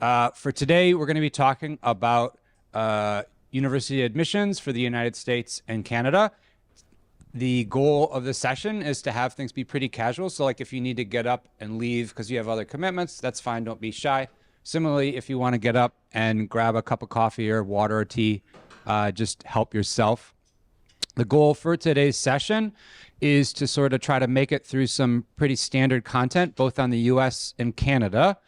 For today, we're going to be talking about university admissions for the United States and Canada. The goal of the session is to have things be pretty casual. So like if you need to get up and leave because you have other commitments, that's fine. Don't be shy. Similarly, if you want to get up and grab a cup of coffee or water or tea, just help yourself. The goal for today's session is to sort of try to make it through some pretty standard content, both on the US and Canada.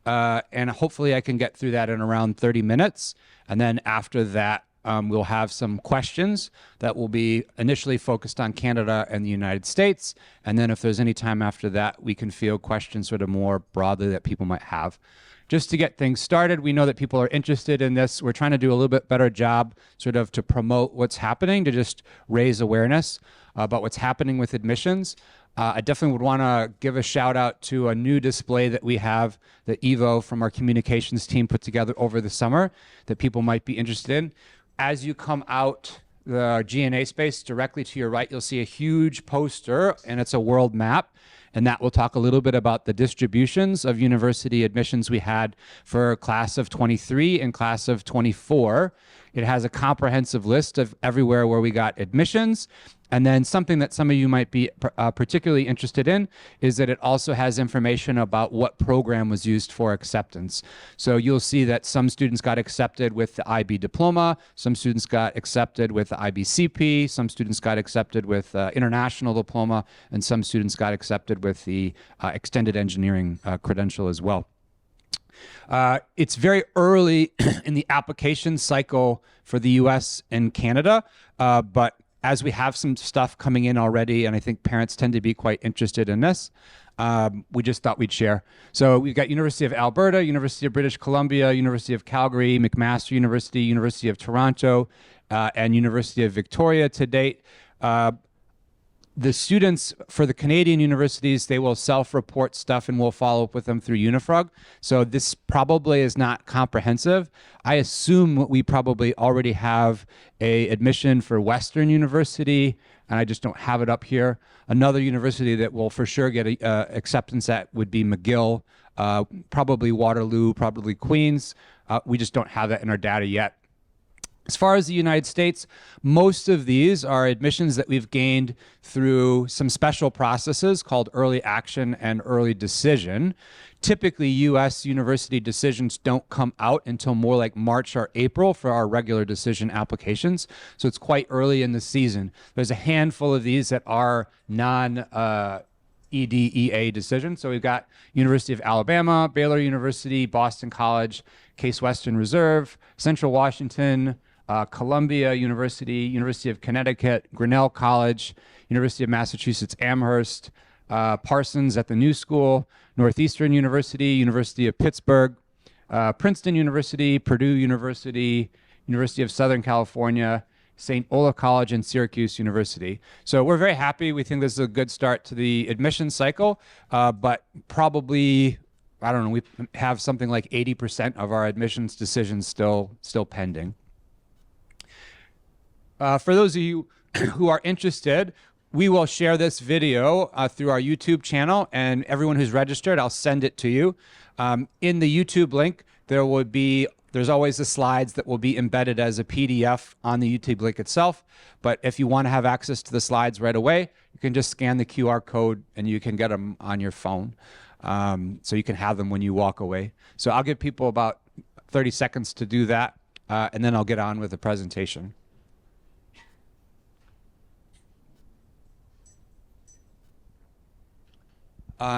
And hopefully I can get through that in around 30 minutes. And then after that, we'll have some questions that will be initially focused on Canada and the United States. And then if there's any time after that, we can field questions sort of more broadly that people might have. Just to get things started, we know that people are interested in this. We're trying to do a little bit better job sort of to promote what's happening, to just raise awareness about what's happening with admissions. I definitely would want to give a shout out to a new display that we have that Evo from our communications team put together over the summer that people might be interested in. As you come out the G&A space directly to your right, you'll see a huge poster, and it's a world map. And that will talk a little bit about the distributions of university admissions we had for class of 23 and class of 24. It has a comprehensive list of everywhere where we got admissions. And then something that some of you might be particularly interested in is that it also has information about what program was used for acceptance. So you'll see that some students got accepted with the IB diploma, some students got accepted with the IBCP, some students got accepted with international diploma, and some students got accepted with the extended engineering credential as well. It's very early in the application cycle for the US and Canada, but as we have some stuff coming in already, and I think parents tend to be quite interested in this, we just thought we'd share. So we've got University of Alberta, University of British Columbia, University of Calgary, McMaster University, University of Toronto, and University of Victoria to date. The students for the Canadian universities, they will self-report stuff and we'll follow up with them through Unifrog. So this probably is not comprehensive. I assume we probably already have a admission for Western University, and I just don't have it up here. Another university that will for sure get acceptance at would be McGill, probably Waterloo, probably Queens. We just don't have that in our data yet. As far as the United States, most of these are admissions that we've gained through some special processes called early action and early decision. Typically, US university decisions don't come out until more like March or April for our regular decision applications. So it's quite early in the season. There's a handful of these that are non-EDEA decisions. So we've got University of Alabama, Baylor University, Boston College, Case Western Reserve, Central Washington, Columbia University, University of Connecticut, Grinnell College, University of Massachusetts Amherst, Parsons at the New School, Northeastern University, University of Pittsburgh, Princeton University, Purdue University, University of Southern California, St. Olaf College, and Syracuse University. So we're very happy. We think this is a good start to the admission cycle, but probably, I don't know, we have something like 80% of our admissions decisions still pending. For those of you who are interested, we will share this video through our YouTube channel, and everyone who's registered, I'll send it to you. In the YouTube link, there's always the slides that will be embedded as a PDF on the YouTube link itself. But if you want to have access to the slides right away, you can just scan the QR code and you can get them on your phone. So you can have them when you walk away. So I'll give people about 30 seconds to do that, and then I'll get on with the presentation.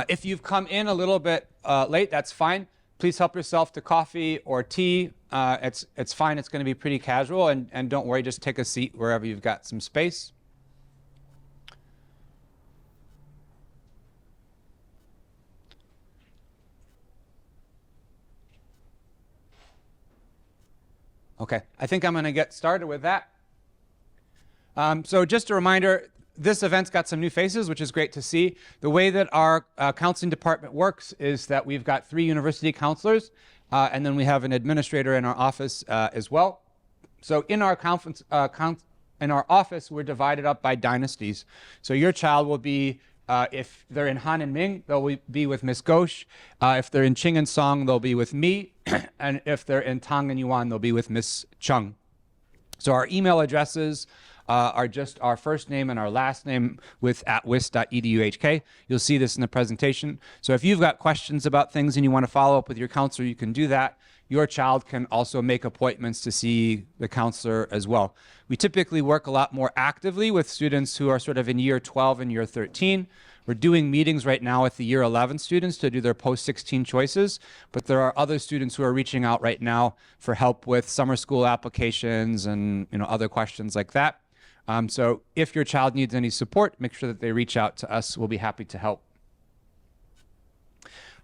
If you've come in a little bit late, that's fine. Please help yourself to coffee or tea. It's fine. It's going to be pretty casual. And don't worry, just take a seat wherever you've got some space. Okay, I think I'm going to get started with that. So just a reminder, this event's got some new faces, which is great to see. The way that our counseling department works is that we've got 3 university counselors, and then we have an administrator in our office as well. So in our office, we're divided up by dynasties. So your child will be If they're in Han and Ming, they'll be with Miss Ghosh. If they're in Qing and Song, they'll be with me. And if they're in Tang and Yuan, they'll be with Miss Chung. So our email addresses are just our first name and our last name with @wis.edu.hk. You'll see this in the presentation. So if you've got questions about things and you want to follow up with your counselor, you can do that. Your child can also make appointments to see the counselor as well. We typically work a lot more actively with students who are sort of in year 12 and year 13. We're doing meetings right now with the year 11 students to do their post-16 choices, but there are other students who are reaching out right now for help with summer school applications and other questions like that. So if your child needs any support, make sure that they reach out to us. We'll be happy to help.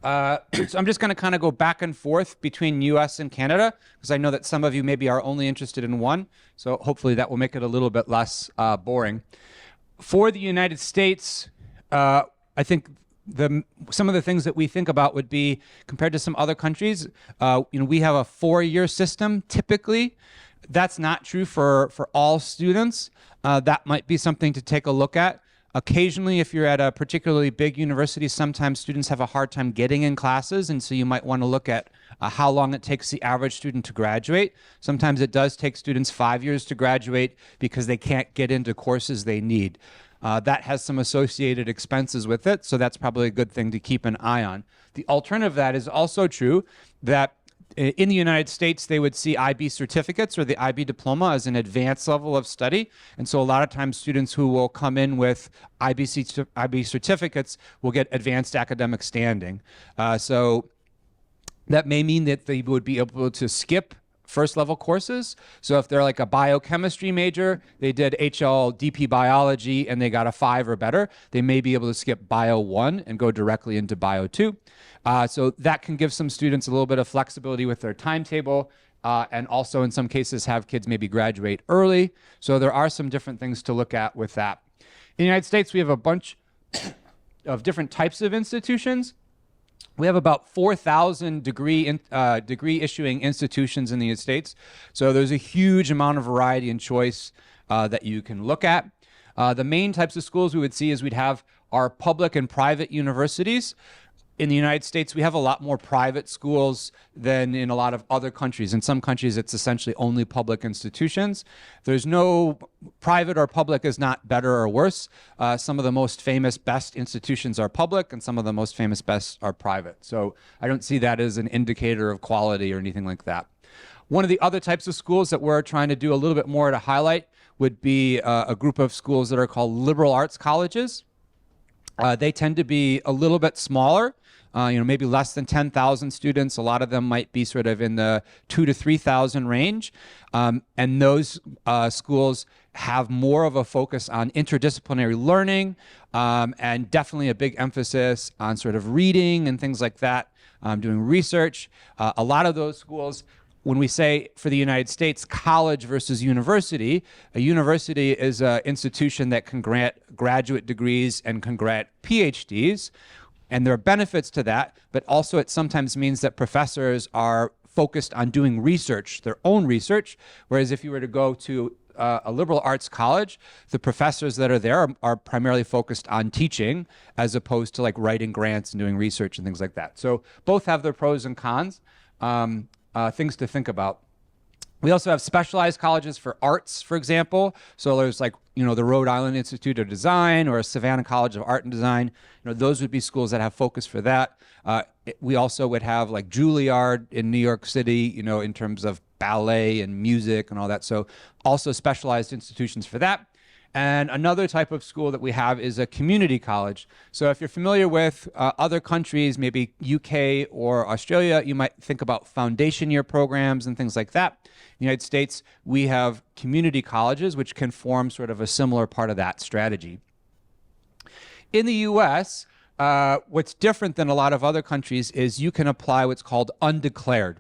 So I'm just going to kind of go back and forth between US and Canada, because I know that some of you maybe are only interested in one. So hopefully that will make it a little bit less boring. For the United States, I think some of the things that we think about would be, compared to some other countries, we have a 4-year system typically. That's not true for all students. That might be something to take a look at. Occasionally, if you're at a particularly big university, sometimes students have a hard time getting in classes, and so you might want to look at how long it takes the average student to graduate. Sometimes it does take students 5 years to graduate because they can't get into courses they need. That has some associated expenses with it, so that's probably a good thing to keep an eye on. The alternative of that is also true, that in the United States, they would see IB certificates or the IB diploma as an advanced level of study. And so a lot of times students who will come in with IB certificates will get advanced academic standing. So that may mean that they would be able to skip first level courses. So if they're like a biochemistry major, they did HL/DP biology and they got a 5 or better, they may be able to skip Bio 1 and go directly into Bio 2. So that can give some students a little bit of flexibility with their timetable, and also in some cases have kids maybe graduate early. So there are some different things to look at with that. In the United States, we have a bunch of different types of institutions. We have about 4,000 degree issuing institutions in the United States. So there's a huge amount of variety and choice that you can look at. The main types of schools we would see is we'd have our public and private universities. In the United States, we have a lot more private schools than in a lot of other countries. In some countries, it's essentially only public institutions. There's no private or public is not better or worse. Some of the most famous, best institutions are public, and some of the most famous, best are private. So I don't see that as an indicator of quality or anything like that. One of the other types of schools that we're trying to do a little bit more to highlight would be a group of schools that are called liberal arts colleges. They tend to be a little bit smaller, maybe less than 10,000 students. A lot of them might be sort of in the 2,000 to 3,000 range. And those schools have more of a focus on interdisciplinary learning, and definitely a big emphasis on sort of reading and things like that, doing research. A lot of those schools, when we say for the United States, college versus university, a university is an institution that can grant graduate degrees and can grant PhDs. And there are benefits to that, but also it sometimes means that professors are focused on doing research, their own research, whereas if you were to go to a liberal arts college, the professors that are there are primarily focused on teaching as opposed to like writing grants and doing research and things like that. So both have their pros and cons. Things to think about. We also have specialized colleges for arts, for example. So there's like, the Rhode Island Institute of Design or Savannah College of Art and Design. Those would be schools that have focus for that. We also would have like Juilliard in New York City, in terms of ballet and music and all that. So also specialized institutions for that. And another type of school that we have is a community college. So if you're familiar with other countries, maybe UK or Australia, you might think about foundation year programs and things like that. In the United States, we have community colleges, which can form sort of a similar part of that strategy. In the US, what's different than a lot of other countries is you can apply what's called undeclared.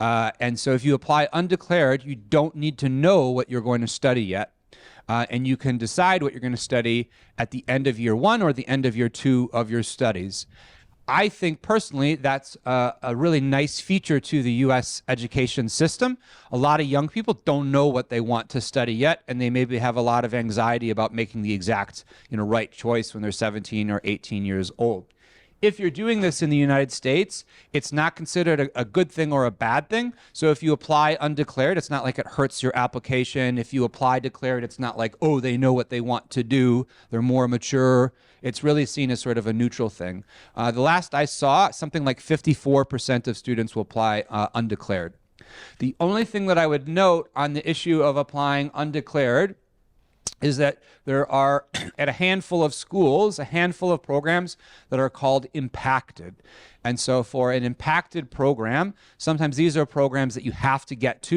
And so if you apply undeclared, you don't need to know what you're going to study yet. And you can decide what you're going to study at the end of year 1 or the end of year 2 of your studies. I think personally that's a really nice feature to the U.S. education system. A lot of young people don't know what they want to study yet, and they maybe have a lot of anxiety about making the exact, right choice when they're 17 or 18 years old. If you're doing this in the United States, it's not considered a good thing or a bad thing. So if you apply undeclared, it's not like it hurts your application. If you apply declared, it's not like, oh, they know what they want to do. They're more mature. It's really seen as sort of a neutral thing. The last I saw, something like 54% of students will apply undeclared. The only thing that I would note on the issue of applying undeclared is that there are, at a handful of schools, a handful of programs that are called impacted. And so for an impacted program, sometimes these are programs that you have to get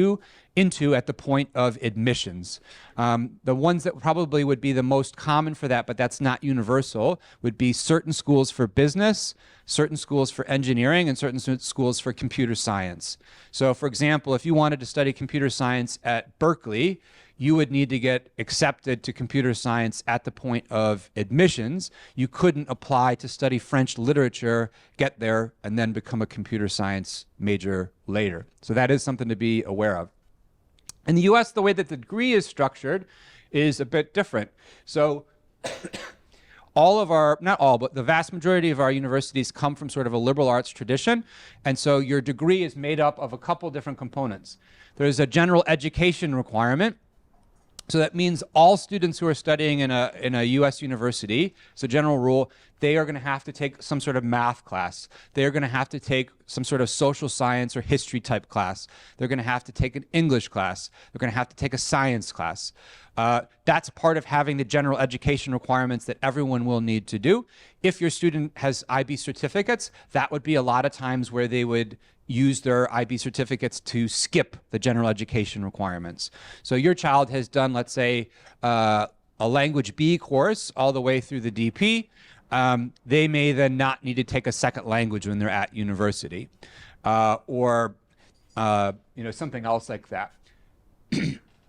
into at the point of admissions. The ones that probably would be the most common for that, but that's not universal, would be certain schools for business, certain schools for engineering, and certain schools for computer science. So for example, if you wanted to study computer science at Berkeley, you would need to get accepted to computer science at the point of admissions. You couldn't apply to study French literature, get there, and then become a computer science major later. So that is something to be aware of. In the US, the way that the degree is structured is a bit different. So all of our, not all, but the vast majority of our universities come from sort of a liberal arts tradition. And so your degree is made up of a couple different components. There's a general education requirement. So that means all students who are studying in a US university, so general rule, they are going to have to take some sort of math class. They're going to have to take some sort of social science or history type class. They're going to have to take an English class. They're going to have to take a science class. That's part of having the general education requirements that everyone will need to do. If your student has IB certificates, that would be a lot of times where they would use their IB certificates to skip the general education requirements. So your child has done, let's say, a language B course all the way through the DP. They may then not need to take a second language when they're at university, or something else like that.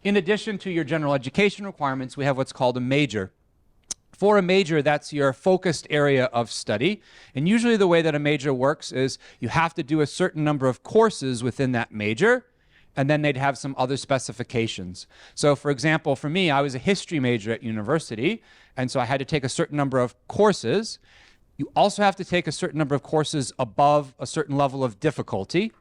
In addition to your general education requirements, we have what's called a major. For a major, that's your focused area of study. And usually the way that a major works is you have to do a certain number of courses within that major, and then they'd have some other specifications. So for example, for me, I was a history major at university, and so I had to take a certain number of courses. You also have to take a certain number of courses above a certain level of difficulty.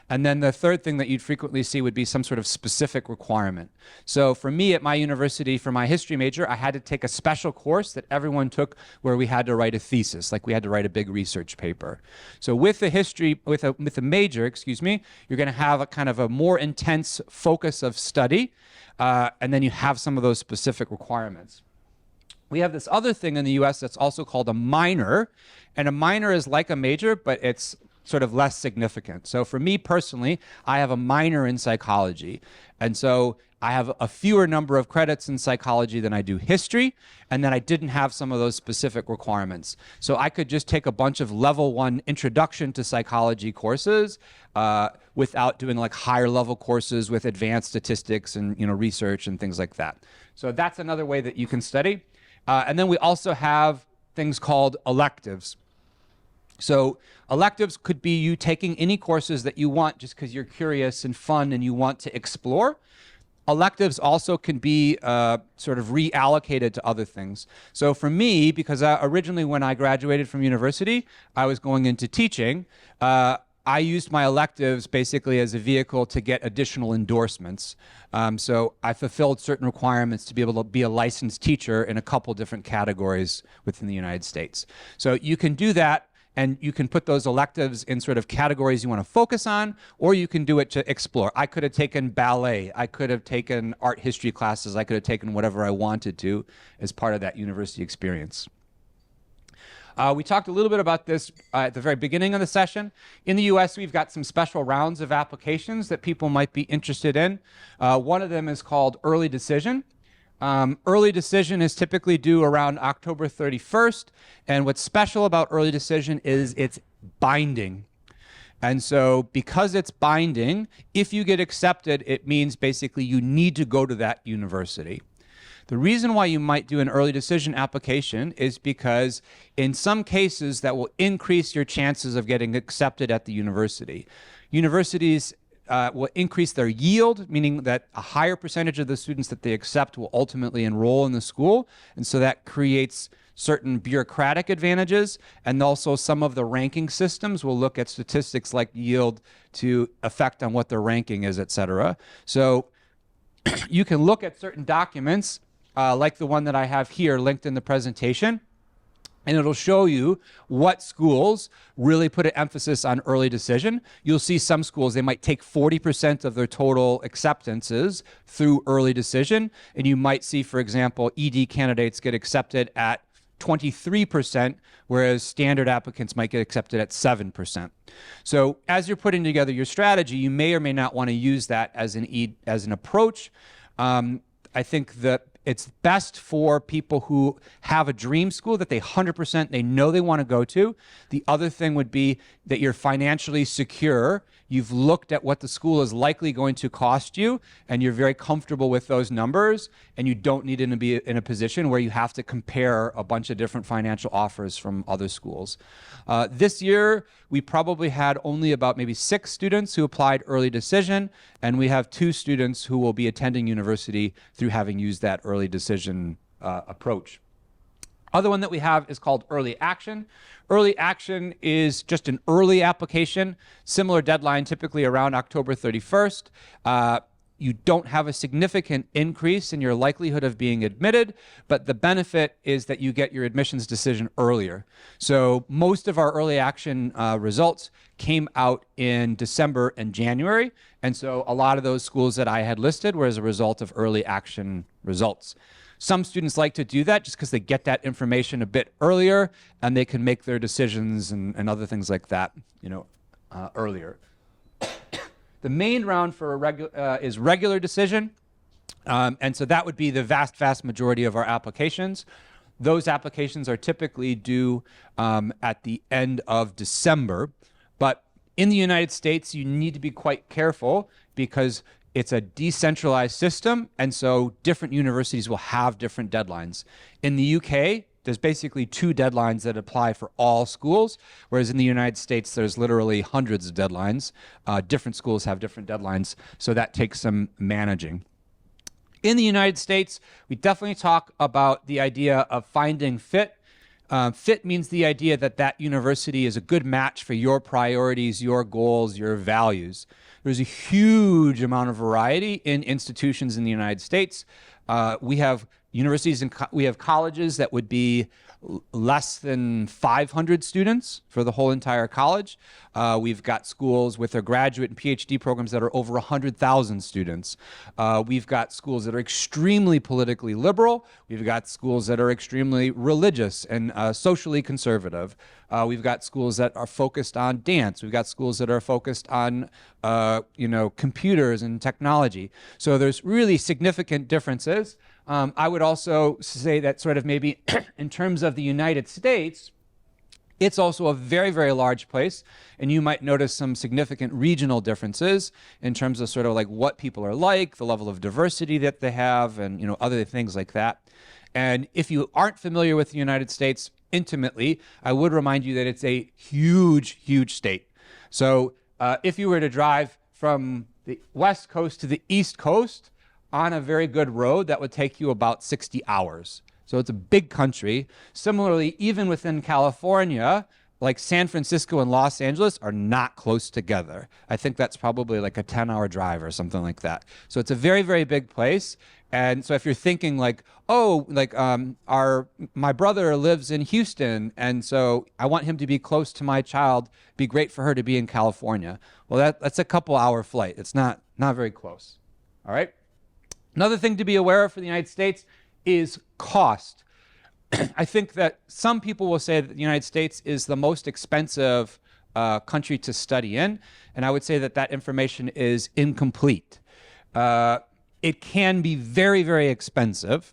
And then the third thing that you'd frequently see would be some sort of specific requirement. So for me at my university, for my history major, I had to take a special course that everyone took where we had to write a thesis, like we had to write a big research paper. So with the history, with a major, excuse me, you're going to have a kind of a more intense focus of study, and then you have some of those specific requirements. We have this other thing in the US that's also called a minor, and a minor is like a major, but it's sort of less significant. So for me personally, I have a minor in psychology. And so I have a fewer number of credits in psychology than I do history, and then I didn't have some of those specific requirements. So I could just take a bunch of level 1 introduction to psychology courses without doing like higher level courses with advanced statistics and research and things like that. So that's another way that you can study. And then we also have things called electives. So electives could be you taking any courses that you want just because you're curious and fun and you want to explore. Electives also can be sort of reallocated to other things. So for me, because originally when I graduated from university, I was going into teaching, I used my electives basically as a vehicle to get additional endorsements. So I fulfilled certain requirements to be able to be a licensed teacher in a couple different categories within the United States. So you can do that, and you can put those electives in sort of categories you want to focus on, or you can do it to explore. I could have taken ballet, I could have taken art history classes, I could have taken whatever I wanted to as part of that university experience. We talked a little bit about this at the very beginning of the session. In the US, we've got some special rounds of applications that people might be interested in. One of them is called early decision. Early decision is typically due around October 31st, and what's special about early decision is it's binding. And so because it's binding, if you get accepted, it means basically you need to go to that university. The reason why you might do an early decision application is because in some cases that will increase your chances of getting accepted at the university. Universities will increase their yield, meaning that a higher percentage of the students that they accept will ultimately enroll in the school. And so that creates certain bureaucratic advantages. And also some of the ranking systems will look at statistics like yield to affect on what their ranking is, et cetera. So you can look at certain documents like the one that I have here linked in the presentation, and it'll show you what schools really put an emphasis on early decision. You'll see some schools, they might take 40% of their total acceptances through early decision. And you might see, for example, ED candidates get accepted at 23%, whereas standard applicants might get accepted at 7%. So as you're putting together your strategy, you may or may not want to use that as an approach. I think that it's best for people who have a dream school that they 100% they know they want to go to. The other thing would be that you're financially secure. You've looked at what the school is likely going to cost you, and you're very comfortable with those numbers, and you don't need to be in a position where you have to compare a bunch of different financial offers from other schools. This year, we probably had only about maybe 6 students who applied early decision, and we have 2 students who will be attending university through having used that early decision approach. Other one that we have is called early action. Early action is just an early application, similar deadline, typically around October 31st. You don't have a significant increase in your likelihood of being admitted, but the benefit is that you get your admissions decision earlier. So most of our early action results came out in December and January, and so a lot of those schools that I had listed were as a result of early action results. Some students like to do that just because they get that information a bit earlier, and they can make their decisions and other things like that, earlier. The main round for is regular decision, and so that would be the vast majority of our applications. Those applications are typically due at the end of December, but in the United States, you need to be quite careful because it's a decentralized system, and so different universities will have different deadlines. In the UK, there's basically 2 deadlines that apply for all schools, whereas in the United States, there's literally hundreds of deadlines. Different schools have different deadlines, so that takes some managing. In the United States, we definitely talk about the idea of finding fit. Fit means the idea that that university is a good match for your priorities, your goals, your values. There's a huge amount of variety in institutions in the United States. We have universities and we have colleges that would be less than 500 students for the whole entire college. We've got schools with their graduate and PhD programs that are over 100,000 students. We've got schools that are extremely politically liberal. We've got schools that are extremely religious and socially conservative. We've got schools that are focused on dance. We've got schools that are focused on computers and technology. So there's really significant differences. I would also say that sort of maybe in terms of the United States, it's also a very large place, and you might notice some significant regional differences in terms of sort of like what people are like, the level of diversity that they have, and other things like that. And if you aren't familiar with the United States intimately, I would remind you that it's a huge state. So if you were to drive from the West Coast to the East Coast on a very good road, that would take you about 60 hours. So it's a big country. Similarly, even within California, like San Francisco and Los Angeles are not close together. I think that's probably like a 10-hour drive or something like that. So it's a very big place. And so if you're thinking like, oh, like my brother lives in Houston, and so I want him to be close to my child, it'd be great for her to be in California. Well, that's a couple-hour flight. It's not very close. All right. Another thing to be aware of for the United States is cost. I think that some people will say that the United States is the most expensive country to study in, and I would say that that information is incomplete. It can be very expensive.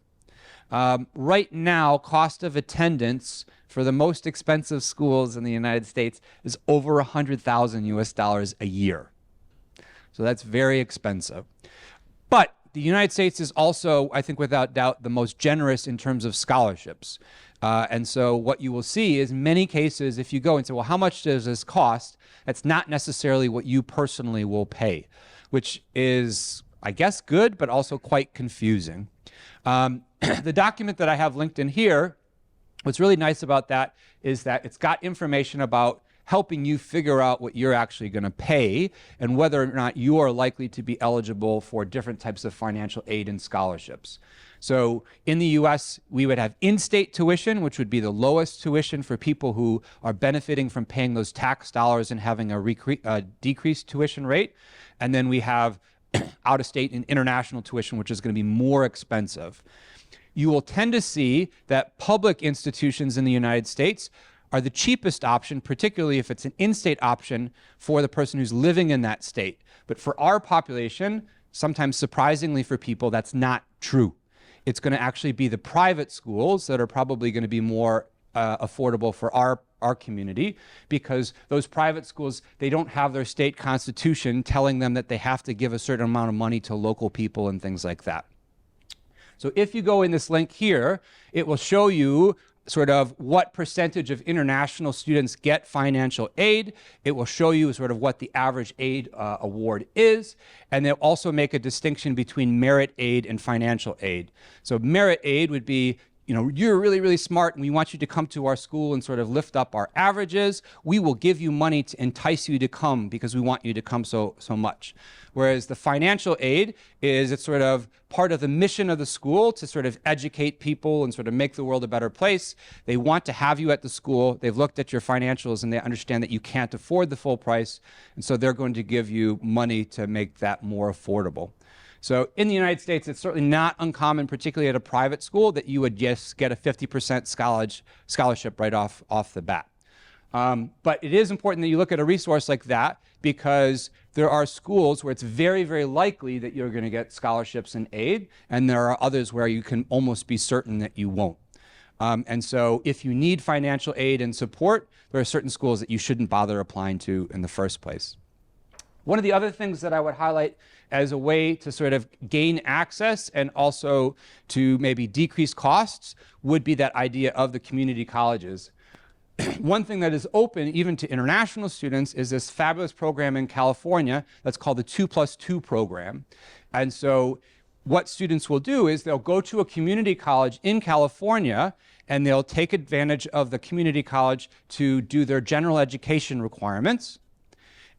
Right now, cost of attendance for the most expensive schools in the United States is over $100,000 US a year. So that's very expensive. But the United States is also, I think without doubt, the most generous in terms of scholarships. And so what you will see is many cases, if you go and say, well, how much does this cost? That's not necessarily what you personally will pay, which is, I guess, good, but also quite confusing. The document that I have linked in here, what's really nice about that is that it's got information about helping you figure out what you're actually going to pay and whether or not you are likely to be eligible for different types of financial aid and scholarships. So in the US, we would have in-state tuition, which would be the lowest tuition for people who are benefiting from paying those tax dollars and having a decreased tuition rate. And then we have out-of-state and international tuition, which is going to be more expensive. You will tend to see that public institutions in the United States are the cheapest option, particularly if it's an in-state option for the person who's living in that state. But for our population, sometimes surprisingly for people, that's not true. It's going to actually be the private schools that are probably going to be more affordable for our community, because those private schools, they don't have their state constitution telling them that they have to give a certain amount of money to local people and things like that. So if you go in this link here, it will show you sort of what percentage of international students get financial aid. It will show you sort of what the average aid award is. And they'll also make a distinction between merit aid and financial aid. So merit aid would be, you know, you're really, really smart and we want you to come to our school and sort of lift up our averages. We will give you money to entice you to come because we want you to come so much. Whereas the financial aid is, it's sort of part of the mission of the school to sort of educate people and sort of make the world a better place. They want to have you at the school. They've looked at your financials and they understand that you can't afford the full price. And so they're going to give you money to make that more affordable. So in the United States, it's certainly not uncommon, particularly at a private school, that you would just get a 50% scholarship right off the bat. But it is important that you look at a resource like that, because there are schools where it's very, very likely that you're going to get scholarships and aid, and there are others where you can almost be certain that you won't. And so if you need financial aid and support, there are certain schools that you shouldn't bother applying to in the first place. One of the other things that I would highlight as a way to sort of gain access and also to maybe decrease costs would be that idea of the community colleges. One thing that is open even to international students is this fabulous program in California that's called the 2+2 program. And so what students will do is they'll go to a community college in California and they'll take advantage of the community college to do their general education requirements.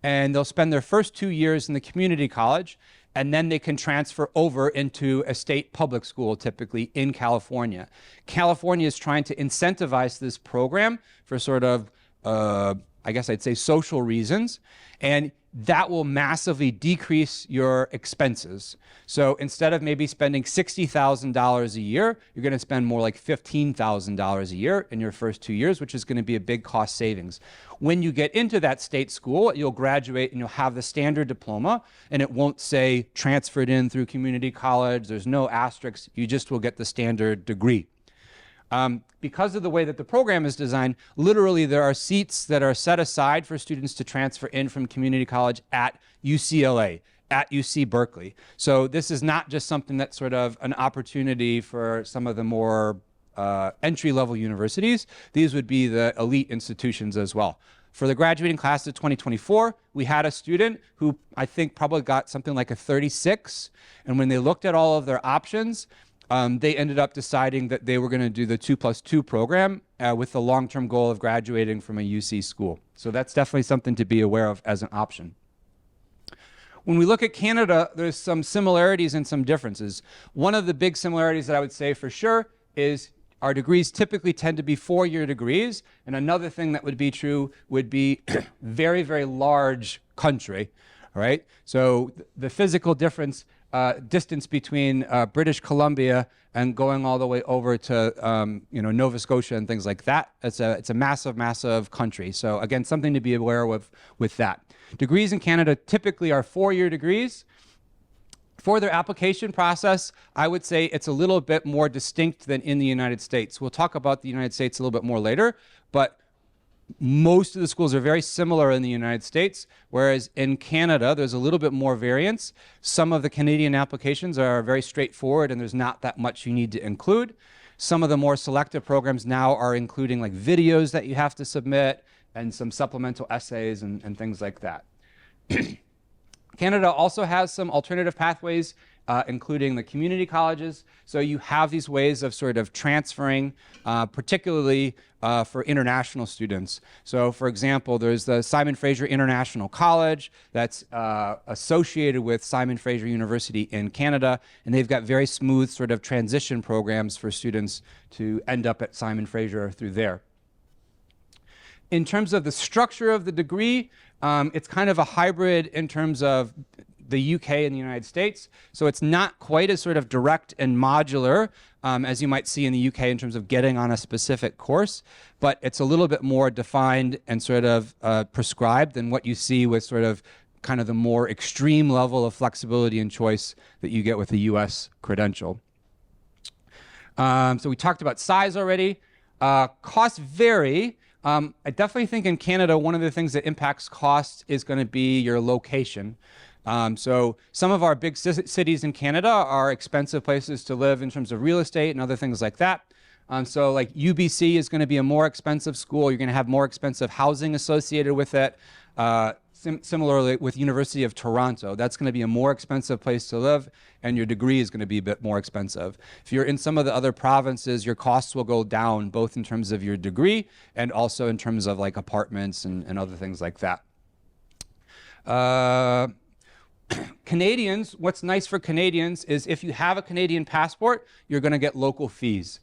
And they'll spend their first 2 years in the community college, and then they can transfer over into a state public school, typically in California. California is trying to incentivize this program for sort of, I guess I'd say, social reasons, and that will massively decrease your expenses. So instead of maybe spending $60,000 a year, you're going to spend more like $15,000 a year in your first 2 years, which is going to be a big cost savings. When you get into that state school, you'll graduate and you'll have the standard diploma, and it won't say transferred in through community college. There's no asterisks. You just will get the standard degree. Because of the way that the program is designed, literally there are seats that are set aside for students to transfer in from community college at UCLA, at UC Berkeley. So this is not just something that's sort of an opportunity for some of the more entry-level universities. These would be the elite institutions as well. For the graduating class of 2024, we had a student who I think probably got something like a 36, and when they looked at all of their options, they ended up deciding that they were going to do the 2+2 program with the long-term goal of graduating from a UC school. So that's definitely something to be aware of as an option. When we look at Canada, there's some similarities and some differences. One of the big similarities that I would say for sure is our degrees typically tend to be 4-year degrees. And another thing that would be true would be very, very large country, all right? So the physical distance between British Columbia and going all the way over to Nova Scotia and things like that, it's a massive, massive country. So again, something to be aware of with that. Degrees in Canada typically are 4-year degrees. For their application process, I would say it's a little bit more distinct than in the United States. We'll talk about the United States a little bit more later, but Most of the schools are very similar in the United States, whereas in Canada, there's a little bit more variance. Some of the Canadian applications are very straightforward and there's not that much you need to include. Some of the more selective programs now are including like videos that you have to submit and some supplemental essays and things like that. Canada also has some alternative pathways, including the community colleges. So you have these ways of sort of transferring, particularly for international students. So for example, there's the Simon Fraser International College that's associated with Simon Fraser University in Canada, and they've got very smooth sort of transition programs for students to end up at Simon Fraser through there. In terms of the structure of the degree, it's kind of a hybrid in terms of the UK and the United States. So it's not quite as sort of direct and modular as you might see in the UK in terms of getting on a specific course, but it's a little bit more defined and sort of prescribed than what you see with sort of kind of the more extreme level of flexibility and choice that you get with the US credential. So we talked about size already. Costs vary. I definitely think in Canada, one of the things that impacts cost is going to be your location. So some of our big cities in Canada are expensive places to live in terms of real estate and other things like that. So like UBC is going to be a more expensive school. You're going to have more expensive housing associated with it. Similarly with University of Toronto, that's going to be a more expensive place to live, and your degree is going to be a bit more expensive. If you're in some of the other provinces, your costs will go down, both in terms of your degree and also in terms of like apartments and other things like that. Canadians, what's nice for Canadians is if you have a Canadian passport, you're going to get local fees.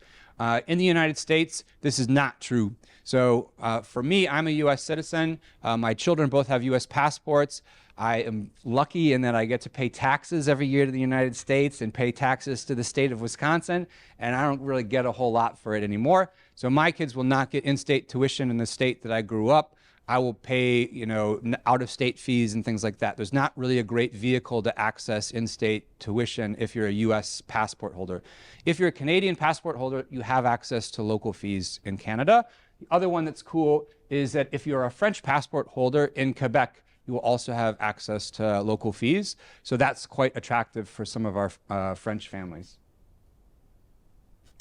In the United States, this is not true. So for me, I'm a US citizen. My children both have US passports. I am lucky in that I get to pay taxes every year to the United States and pay taxes to the state of Wisconsin, and I don't really get a whole lot for it anymore. So my kids will not get in-state tuition in the state that I grew up. I will pay, you know, out-of-state fees and things like that. There's not really a great vehicle to access in-state tuition if you're a US passport holder. If you're a Canadian passport holder, you have access to local fees in Canada. The other one that's cool is that if you're a French passport holder in Quebec, you will also have access to local fees. So that's quite attractive for some of our French families.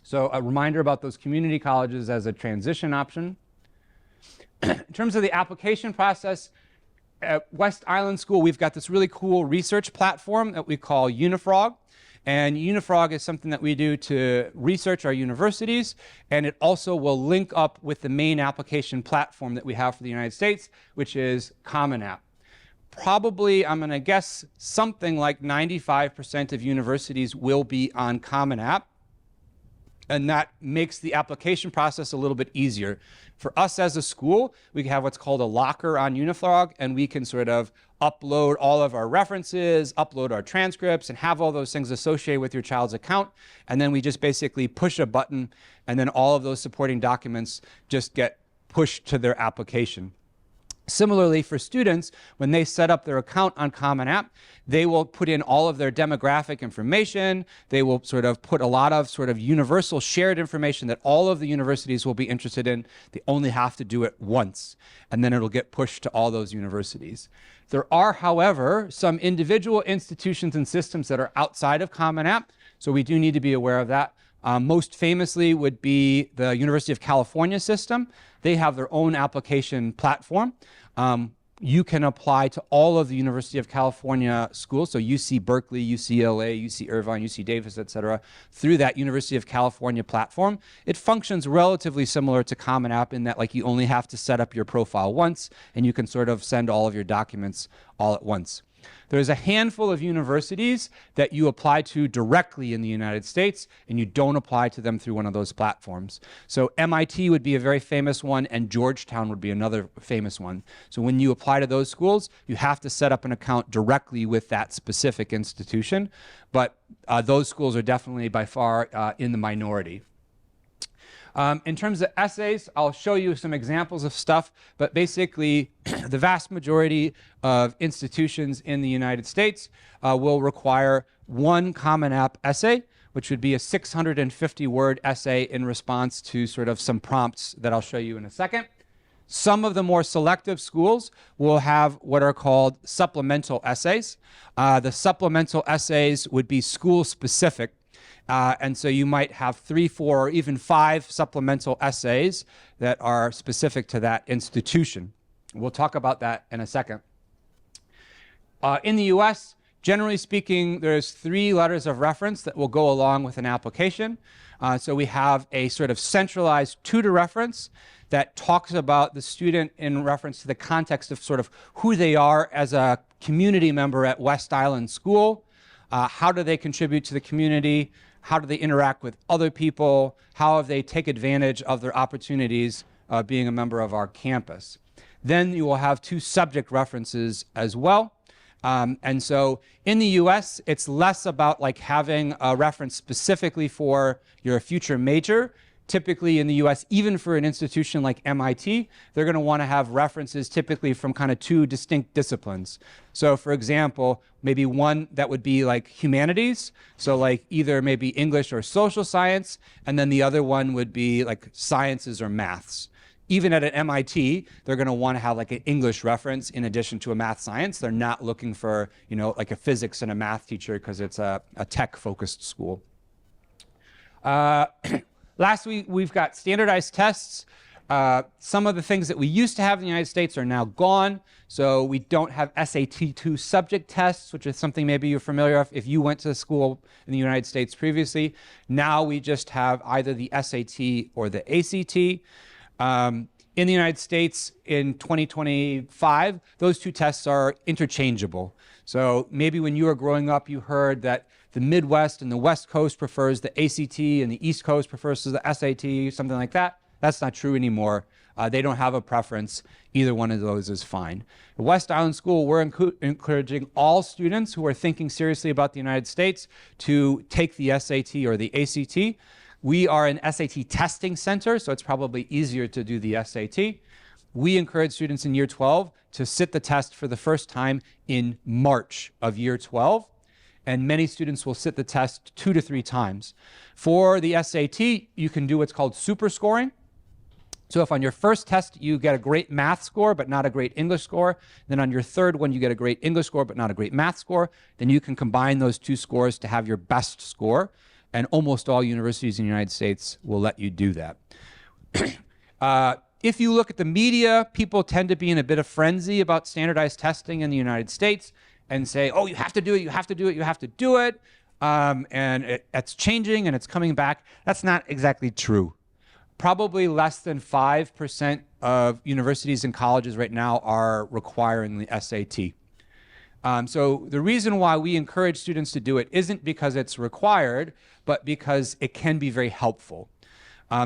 So a reminder about those community colleges as a transition option. In terms of the application process, at West Island School, we've got this really cool research platform that we call Unifrog. And Unifrog is something that we do to research our universities, and it also will link up with the main application platform that we have for the United States, which is Common App. Probably, I'm going to guess, something like 95% of universities will be on Common App, and that makes the application process a little bit easier. For us as a school, we have what's called a locker on Unifrog, and we can sort of upload all of our references, upload our transcripts, and have all those things associated with your child's account. And then we just basically push a button, and then all of those supporting documents just get pushed to their application. Similarly, for students, when they set up their account on Common App, they will put in all of their demographic information. They will sort of put a lot of sort of universal shared information that all of the universities will be interested in. They only have to do it once, and then it'll get pushed to all those universities. There are, however, some individual institutions and systems that are outside of Common App, so we do need to be aware of that. Most famously would be the University of California system. They have their own application platform. You can apply to all of the University of California schools, so UC Berkeley, UCLA, UC Irvine, UC Davis, et cetera, through that University of California platform. It functions relatively similar to Common App in that like you only have to set up your profile once, and you can sort of send all of your documents all at once. There's a handful of universities that you apply to directly in the United States, and you don't apply to them through one of those platforms. So MIT would be a very famous one, and Georgetown would be another famous one. So when you apply to those schools, you have to set up an account directly with that specific institution. But those schools are definitely by far in the minority. In terms of essays, I'll show you some examples of stuff, but basically the vast majority of institutions in the United States will require one Common App essay, which would be a 650-word essay in response to sort of some prompts that I'll show you in a second. Some of the more selective schools will have what are called supplemental essays. The supplemental essays would be school-specific, and so you might have 3, 4, or even 5 supplemental essays that are specific to that institution. We'll talk about that in a second. In the US, generally speaking, there's 3 letters of reference that will go along with an application. So we have a sort of centralized tutor reference that talks about the student in reference to the context of sort of who they are as a community member at West Island School. How do they contribute to the community? How do they interact with other people? How have they take advantage of their opportunities being a member of our campus? Then you will have 2 subject references as well. And so in the US, it's less about like having a reference specifically for your future major. Typically in the US, even for an institution like MIT, they're going to want to have references typically from kind of 2 distinct disciplines. So for example, maybe one that would be like humanities. So like either maybe English or social science, and then the other one would be like sciences or maths. Even at an MIT, they're going to want to have like an English reference in addition to a math science. They're not looking for, you know, like a physics and a math teacher because it's a tech-focused school. Last week, we've got standardized tests. Some of the things that we used to have in the United States are now gone. So we don't have SAT-2 subject tests, which is something maybe you're familiar with if you went to school in the United States previously. Now we just have either the SAT or the ACT. In the United States in 2025, those 2 tests are interchangeable. So maybe when you were growing up, you heard that the Midwest and the West Coast prefers the ACT and the East Coast prefers the SAT, something like that. That's not true anymore. They don't have a preference. Either one of those is fine. At West Island School, we're encouraging all students who are thinking seriously about the United States to take the SAT or the ACT. We are an SAT testing center, so it's probably easier to do the SAT. We encourage students in year 12 to sit the test for the first time in March of year 12, and many students will sit the test 2 to 3 times. For the SAT, you can do what's called super scoring. So if on your first test you get a great math score but not a great English score, then on your third one you get a great English score but not a great math score, then you can combine those 2 scores to have your best score. And almost all universities in the United States will let you do that. If you look at the media, people tend to be in a bit of frenzy about standardized testing in the United States and say, oh, you have to do it, you have to do it, you have to do it. And it's changing and it's coming back. That's not exactly true. Probably less than 5% of universities and colleges right now are requiring the SAT. So the reason why we encourage students to do it isn't because it's required, but because it can be very helpful.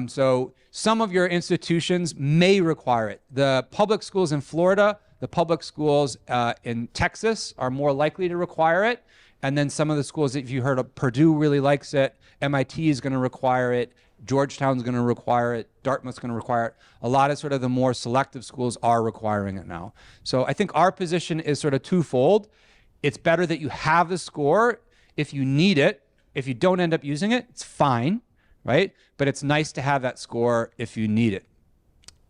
So some of your institutions may require it. The public schools in Florida, the public schools in Texas are more likely to require it. And then some of the schools, if you heard of Purdue really likes it, MIT is going to require it, Georgetown's going to require it, Dartmouth's going to require it. A lot of sort of the more selective schools are requiring it now. So I think our position is sort of twofold. It's better that you have the score if you need it. If you don't end up using it, it's fine, right? But it's nice to have that score if you need it.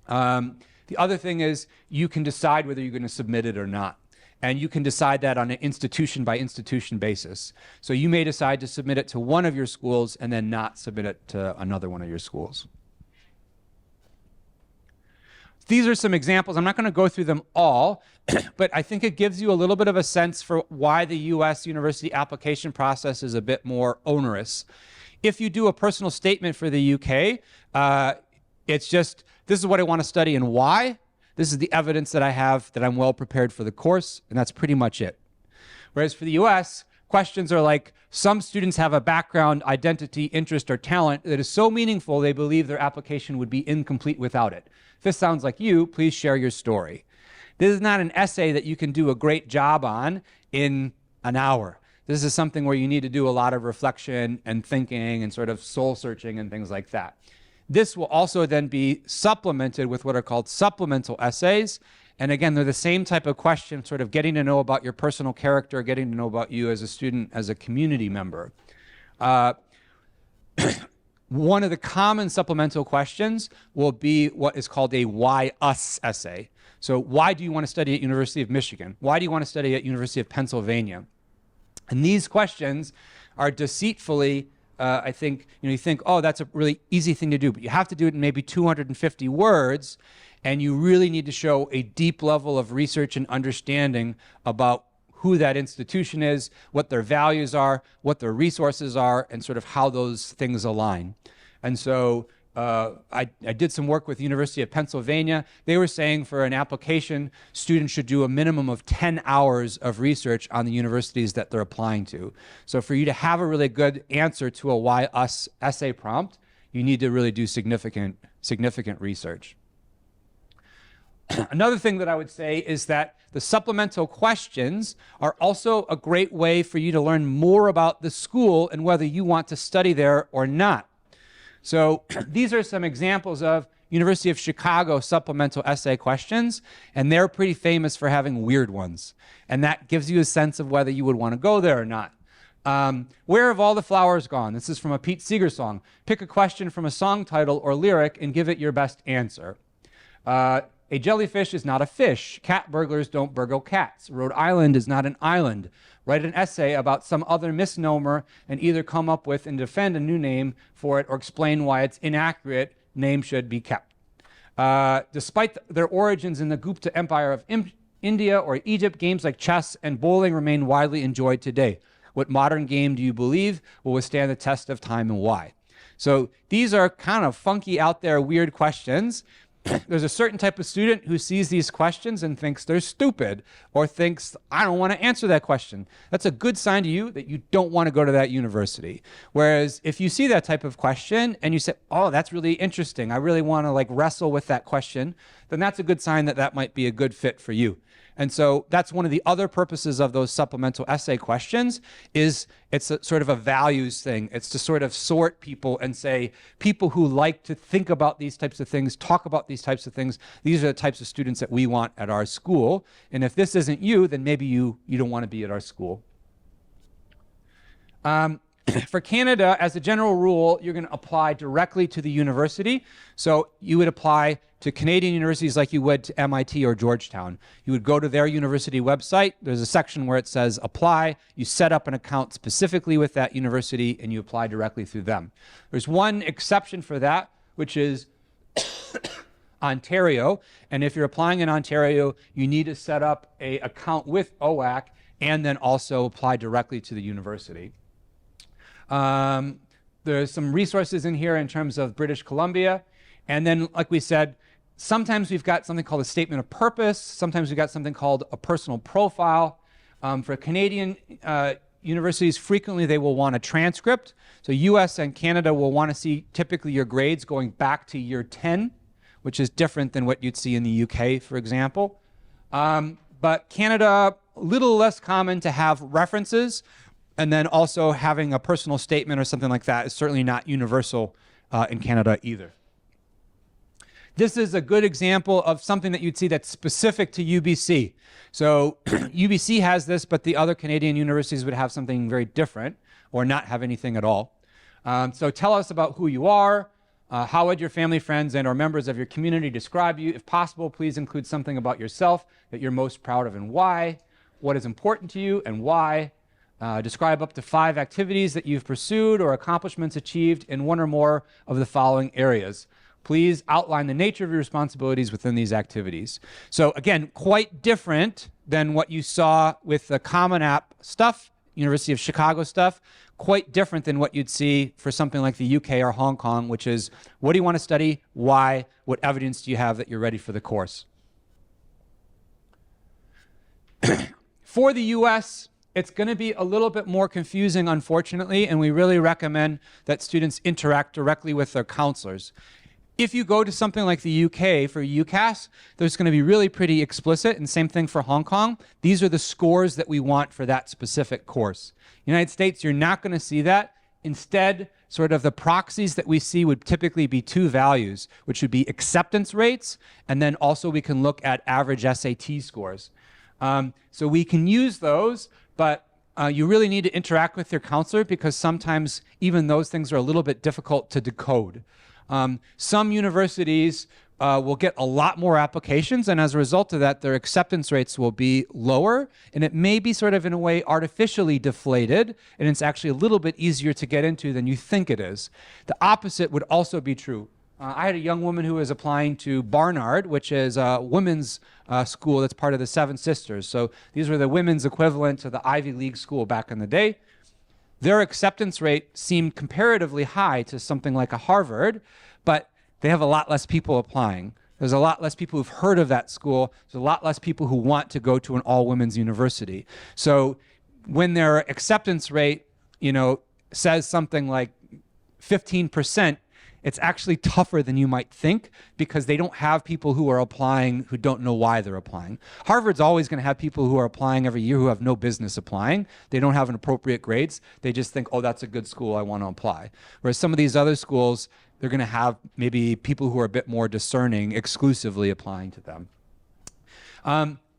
The other thing is you can decide whether you're going to submit it or not. And you can decide that on an institution by institution basis. So you may decide to submit it to one of your schools and then not submit it to another one of your schools. These are some examples. I'm not going to go through them all, but I think it gives you a little bit of a sense for why the US university application process is a bit more onerous. If you do a personal statement for the UK, it's just, this is what I want to study and why. This is the evidence that I have that I'm well prepared for the course, and that's pretty much it. Whereas for the US, questions are like, some students have a background, identity, interest, or talent that is so meaningful they believe their application would be incomplete without it. If this sounds like you, please share your story. This is not an essay that you can do a great job on in an hour. This is something where you need to do a lot of reflection and thinking and sort of soul searching and things like that. This will also then be supplemented with what are called supplemental essays. And again, they're the same type of question, sort of getting to know about your personal character, getting to know about you as a student, as a community member. one of the common supplemental questions will be what is called a why us essay. So why do you want to study at University of Michigan? Why do you want to study at University of Pennsylvania? And these questions are deceitfully, I think, you think, oh, that's a really easy thing to do, but you have to do it in maybe 250 words, and you really need to show a deep level of research and understanding about who that institution is, what their values are, what their resources are, and sort of how those things align. And so I did some work with the University of Pennsylvania. They were saying for an application, students should do a minimum of 10 hours of research on the universities that they're applying to. So for you to have a really good answer to a why us essay prompt, you need to really do significant research. Another thing that I would say is that the supplemental questions are also a great way for you to learn more about the school and whether you want to study there or not. So these are some examples of University of Chicago supplemental essay questions, and they're pretty famous for having weird ones. And that gives you a sense of whether you would want to go there or not. Where have all the flowers gone? This is from a Pete Seeger song. Pick a question from a song title or lyric and give it your best answer. A jellyfish is not a fish. Cat burglars don't burgle cats. Rhode Island is not an island. Write an essay about some other misnomer and either come up with and defend a new name for it or explain why it's inaccurate. Name should be kept. Despite their origins in the Gupta Empire of India or Egypt, games like chess and bowling remain widely enjoyed today. What modern game do you believe will withstand the test of time and why? So these are kind of funky, out there, weird questions. There's a certain type of student who sees these questions and thinks they're stupid or thinks, I don't want to answer that question. That's a good sign to you that you don't want to go to that university. Whereas if you see that type of question and you say, oh, that's really interesting, I really want to wrestle with that question, then that's a good sign that that might be a good fit for you. And so that's one of the other purposes of those supplemental essay questions is it's a sort of a values thing. It's to sort of sort people and say, people who like to think about these types of things, talk about these types of things, these are the types of students that we want at our school. And if this isn't you, then maybe you don't want to be at our school. For Canada, as a general rule, you're going to apply directly to the university. So you would apply to Canadian universities like you would to MIT or Georgetown. You would go to their university website. There's a section where it says apply. You set up an account specifically with that university and you apply directly through them. There's one exception for that, which is Ontario. And if you're applying in Ontario, you need to set up an account with OAC and then also apply directly to the university. There's some resources in here in terms of British Columbia. And then, like we said, sometimes we've got something called a statement of purpose. Sometimes we've got something called a personal profile. For Canadian universities, frequently they will want a transcript. So US and Canada will want to see typically your grades going back to year 10, which is different than what you'd see in the UK, for example. But Canada, a little less common to have references. And then also having a personal statement or something like that is certainly not universal in Canada either. This is a good example of something that you'd see that's specific to UBC. So UBC has this, but the other Canadian universities would have something very different or not have anything at all. So tell us about who you are. How would your family, friends, and or members of your community describe you? If possible, please include something about yourself that you're most proud of and why. What is important to you and why? Describe up to 5 activities that you've pursued or accomplishments achieved in one or more of the following areas. Please outline the nature of your responsibilities within these activities. So again, quite different than what you saw with the Common App stuff, University of Chicago stuff, quite different than what you'd see for something like the UK or Hong Kong, which is, what do you want to study? Why? What evidence do you have that you're ready for the course? For the US, it's going to be a little bit more confusing, unfortunately, and we really recommend that students interact directly with their counselors. If you go to something like the UK for UCAS, there's going to be really pretty explicit, and same thing for Hong Kong. These are the scores that we want for that specific course. United States, you're not going to see that. Instead, sort of the proxies that we see would typically be 2 values, which would be acceptance rates, and then also we can look at average SAT scores. So we can use those, but you really need to interact with your counselor because sometimes even those things are a little bit difficult to decode. Some universities will get a lot more applications, and as a result of that, their acceptance rates will be lower, and it may be sort of in a way artificially deflated, and it's actually a little bit easier to get into than you think it is. The opposite would also be true. I had a young woman who was applying to Barnard, which is a women's school that's part of the Seven Sisters. So these were the women's equivalent to the Ivy League school back in the day. Their acceptance rate seemed comparatively high to something like a Harvard, but they have a lot less people applying. There's a lot less people who've heard of that school. There's a lot less people who want to go to an all-women's university. So when their acceptance rate, says something like 15%, it's actually tougher than you might think because they don't have people who are applying who don't know why they're applying. Harvard's always going to have people who are applying every year who have no business applying. They don't have an appropriate grades. They just think, oh, that's a good school, I want to apply. Whereas some of these other schools, they're going to have maybe people who are a bit more discerning exclusively applying to them.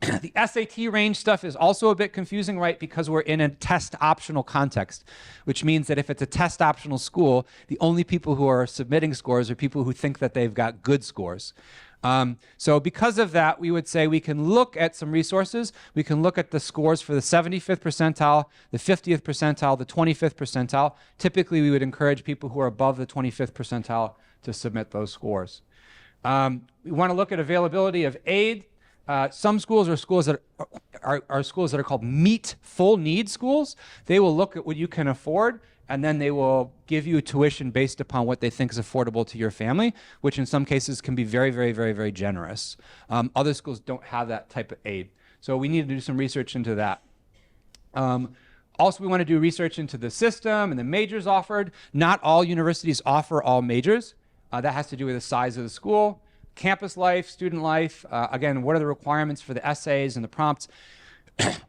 The SAT range stuff is also a bit confusing, right? Because we're in a test optional context, which means that if it's a test optional school, the only people who are submitting scores are people who think that they've got good scores. So because of that, we would say we can look at some resources. We can look at the scores for the 75th percentile, the 50th percentile, the 25th percentile. Typically, we would encourage people who are above the 25th percentile to submit those scores. We want to look at availability of aid. Some schools are schools that are schools that are called meet full need schools. They will look at what you can afford, and then they will give you tuition based upon what they think is affordable to your family, which in some cases can be very, very, very, very generous. Other schools don't have that type of aid. So we need to do some research into that. Also, we want to do research into the system and the majors offered. Not all universities offer all majors. That has to do with the size of the school. Campus life, student life, again, what are the requirements for the essays and the prompts?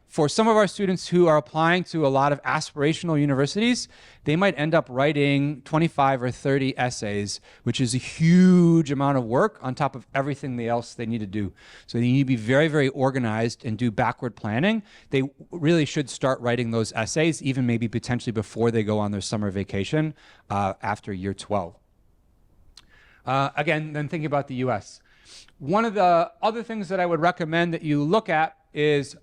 For some of our students who are applying to a lot of aspirational universities, they might end up writing 25 or 30 essays, which is a huge amount of work on top of everything else they need to do. So they need to be very, very organized and do backward planning. They really should start writing those essays, even maybe potentially before they go on their summer vacation after year 12. Again, then thinking about the US. One of the other things that I would recommend that you look at is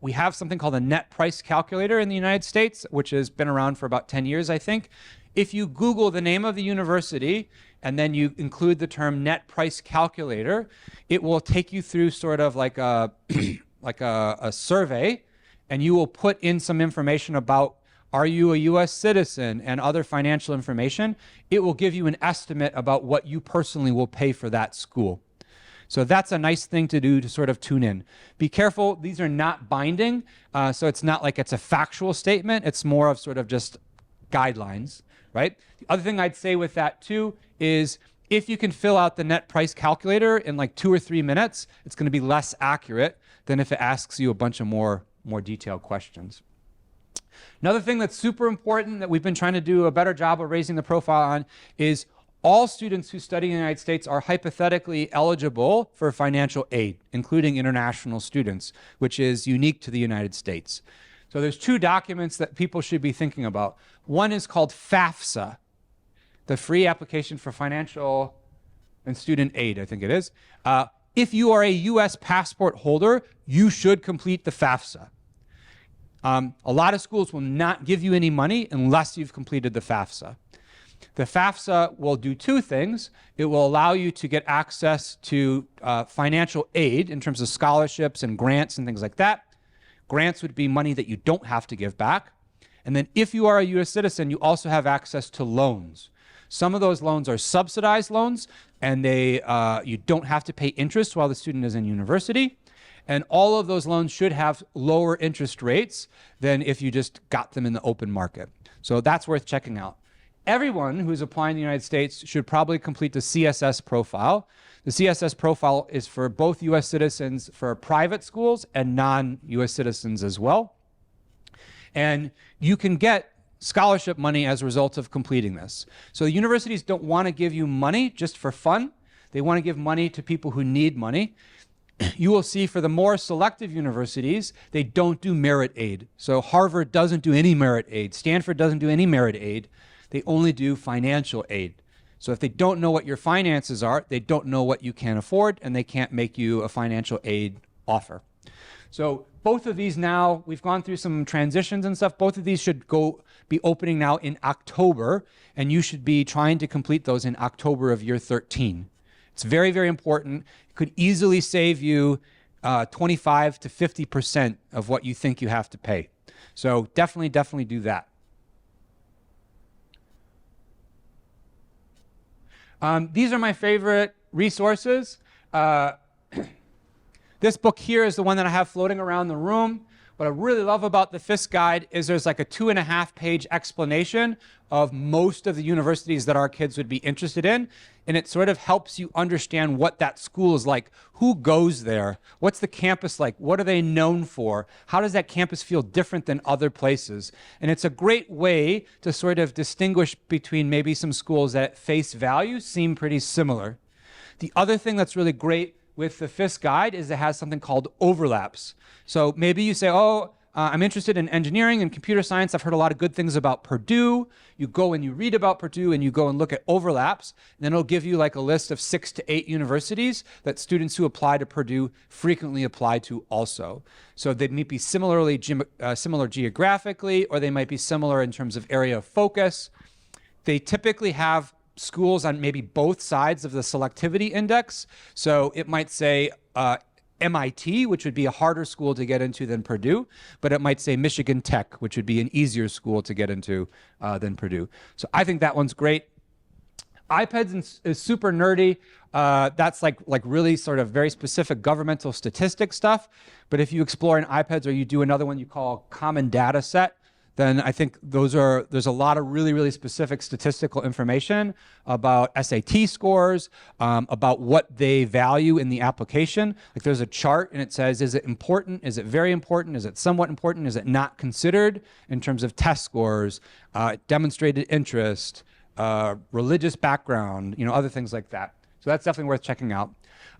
we have something called a net price calculator in the United States, which has been around for about 10 years, I think. If you Google the name of the university and then you include the term net price calculator, it will take you through sort of like a, a survey, and you will put in some information about are you a US citizen and other financial information. It will give you an estimate about what you personally will pay for that school. So that's a nice thing to do to sort of tune in. Be careful, these are not binding, so it's not like it's a factual statement, it's more of sort of just guidelines, right? The other thing I'd say with that too is if you can fill out the net price calculator in like 2 or 3 minutes, it's going to be less accurate than if it asks you a bunch of more detailed questions. Another thing that's super important that we've been trying to do a better job of raising the profile on is all students who study in the United States are hypothetically eligible for financial aid, including international students, which is unique to the United States. So there's 2 documents that people should be thinking about. One is called FAFSA, the Free Application for Financial and Student Aid, I think it is. If you are a US passport holder, you should complete the FAFSA. A lot of schools will not give you any money unless you've completed the FAFSA. The FAFSA will do 2 things. It will allow you to get access to financial aid in terms of scholarships and grants and things like that. Grants would be money that you don't have to give back. And then if you are a US citizen, you also have access to loans. Some of those loans are subsidized loans, and you don't have to pay interest while the student is in university. And all of those loans should have lower interest rates than if you just got them in the open market. So that's worth checking out. Everyone who's applying in the United States should probably complete the CSS profile. The CSS profile is for both US citizens for private schools and non-US citizens as well. And you can get scholarship money as a result of completing this. So the universities don't want to give you money just for fun. They want to give money to people who need money. you will see for the more selective universities, they don't do merit aid. So Harvard doesn't do any merit aid. Stanford doesn't do any merit aid. They only do financial aid. So if they don't know what your finances are, they don't know what you can afford, and they can't make you a financial aid offer. So both of these now, we've gone through some transitions and stuff. Both of these should be opening now in October, and you should be trying to complete those in October of year 13. It's very, very important. It could easily save you 25 to 50% of what you think you have to pay. So definitely do that. These are my favorite resources. This book here is the one that I have floating around the room. What I really love about the Fisk Guide is there's like a 2.5-page explanation of most of the universities that our kids would be interested in. And it sort of helps you understand what that school is like. Who goes there? What's the campus like? What are they known for? How does that campus feel different than other places? And it's a great way to sort of distinguish between maybe some schools that at face value seem pretty similar. The other thing that's really great with the Fisk Guide is it has something called overlaps. So maybe you say, I'm interested in engineering and computer science. I've heard a lot of good things about Purdue. You go and you read about Purdue and you go and look at overlaps. And then it'll give you like a list of 6 to 8 universities that students who apply to Purdue frequently apply to also. So they might be similar geographically, or they might be similar in terms of area of focus. They typically have schools on maybe both sides of the selectivity index. So it might say MIT, which would be a harder school to get into than Purdue, but it might say Michigan Tech, which would be an easier school to get into than Purdue. So I think that one's great. IPEDS is super nerdy. That's like really sort of very specific governmental statistic stuff. But if you explore in IPEDS or you do another one you call Common Data Set, then I think there's a lot of really specific statistical information about SAT scores, about what they value in the application. Like there's a chart and it says, is it important? Is it very important? Is it somewhat important? Is it not considered in terms of test scores, demonstrated interest, religious background, other things like that. So that's definitely worth checking out.